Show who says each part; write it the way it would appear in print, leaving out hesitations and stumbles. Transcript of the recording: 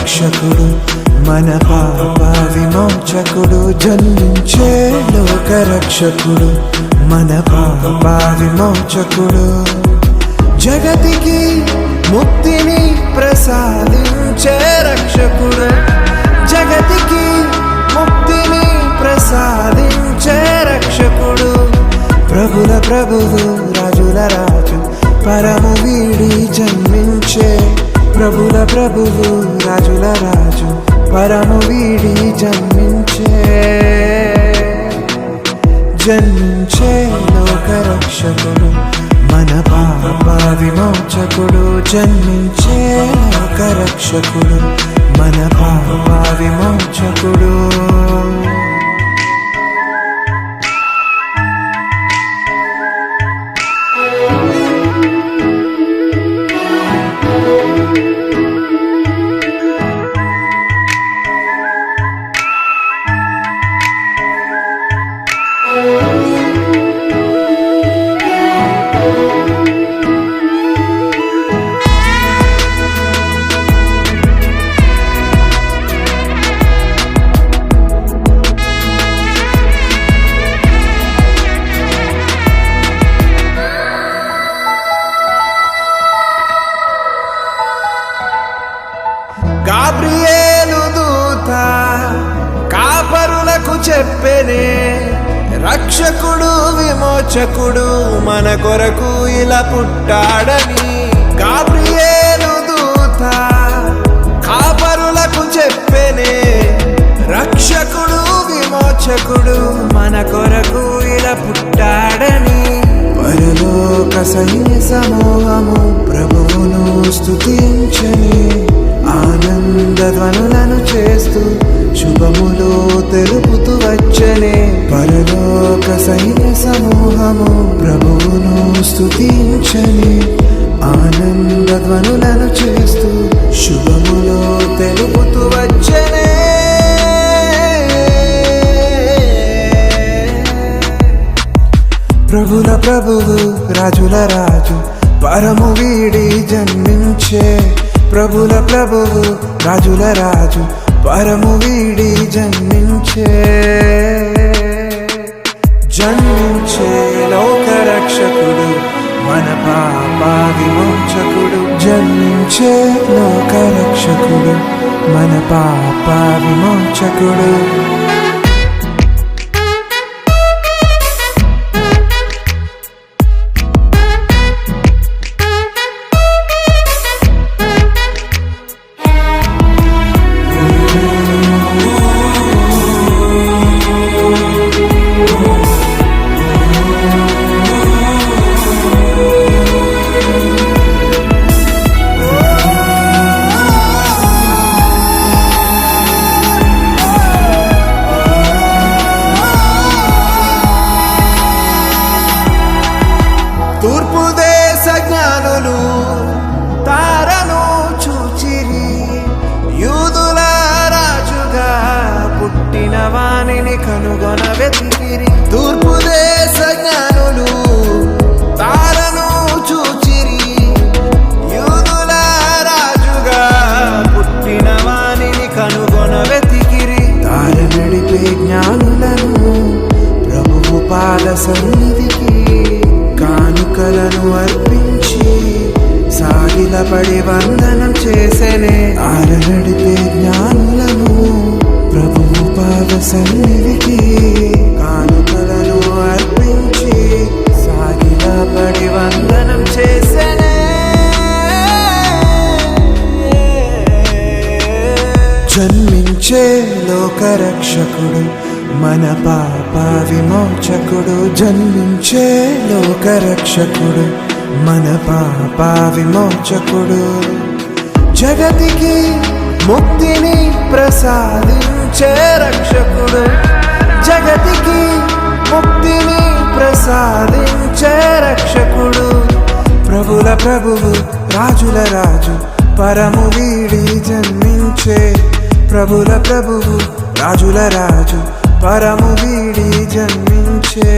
Speaker 1: రక్షకుడు మన పాప విమోచకుడు జన్మించే లోక రక్షకుడు మన పాప విమోచకుడు జగతికి ముక్తిని ప్రసాదించే రక్షకుడు జగతికి ముక్తిని ప్రసాదించే రక్షకుడు ప్రభుల ప్రభువు రాజుల రాజు పరము వీడి జన్మించే ప్రభుల ప్రభువు రాజుల రాజు పరము వీడి జన్మించే లోక రక్షకుడు మన పాప విమోచకుడు జన్మించే లోక రక్షకుడు మన పాప విమోచకుడు గాబ్రియేలు దూత కాపరులకు చెప్పెనే రక్షకుడు విమోచకుడు మన కొరకు ఇలా పుట్టాడని గాబ్రియేలు దూత కాపరులకు చెప్పెనే రక్షకుడు విమోచకుడు మన కొరకు ఇలా పుట్టాడని పరలోక సైన్య సమూహము ప్రభువును స్తుతించని ఆనందధ్వనులను చేస్తూ శుభములు తెలుపుతూ వచ్చనే పరలోక సైన్య సమూహము ప్రభువును స్తుతించని ఆనందధ్వనులను చేస్తూ శుభములు తెలుపుతూ వచ్చనే ప్రభుల ప్రభువు రాజుల రాజు పరము వీడి జన్మించే ప్రభుల ప్రభువు రాజుల రాజు పరము వీడి జన్మించే లోక రక్షకుడు మన పాప విమోచకుడు జన్మించే లోక రక్షకుడు మన పాప విమోచకుడు తూర్పు దేశ జ్ఞానులు తారను చూచిరి యూదుల రాజుగా పుట్టిన వానిని కనుగొన వెతికిరి తూర్పు దేశ జ్ఞానులు తారను చూచిరి యూదుల రాజుగా పుట్టిన వానిని కనుగొన వెతికిరి తార నడిపే జ్ఞానులను ప్రభువు పాద సన్నిధికి కానుకలను అర్పించి సాగిలపడి వందనం చేసేనే ఆరనడిపే జ్ఞానులను ప్రభువు పాద సన్నిధికి కానుకలను అర్పించి సాగిలపడి వందనం చేసేనే జన్మించే లోక రక్షకుడు మన పాప విమోచకుడు జన్మించే లోక రక్షకుడు మన పాప విమోచకుడు జగతికి ముక్తిని ప్రసాదించే రక్షకుడు జగతికి ముక్తిని ప్రసాదించే రక్షకుడు ప్రభుల ప్రభువు రాజుల రాజు పరము వీడి జన్మించే ప్రభుల ప్రభువు రాజుల రాజు పరము వీడి జన్మించే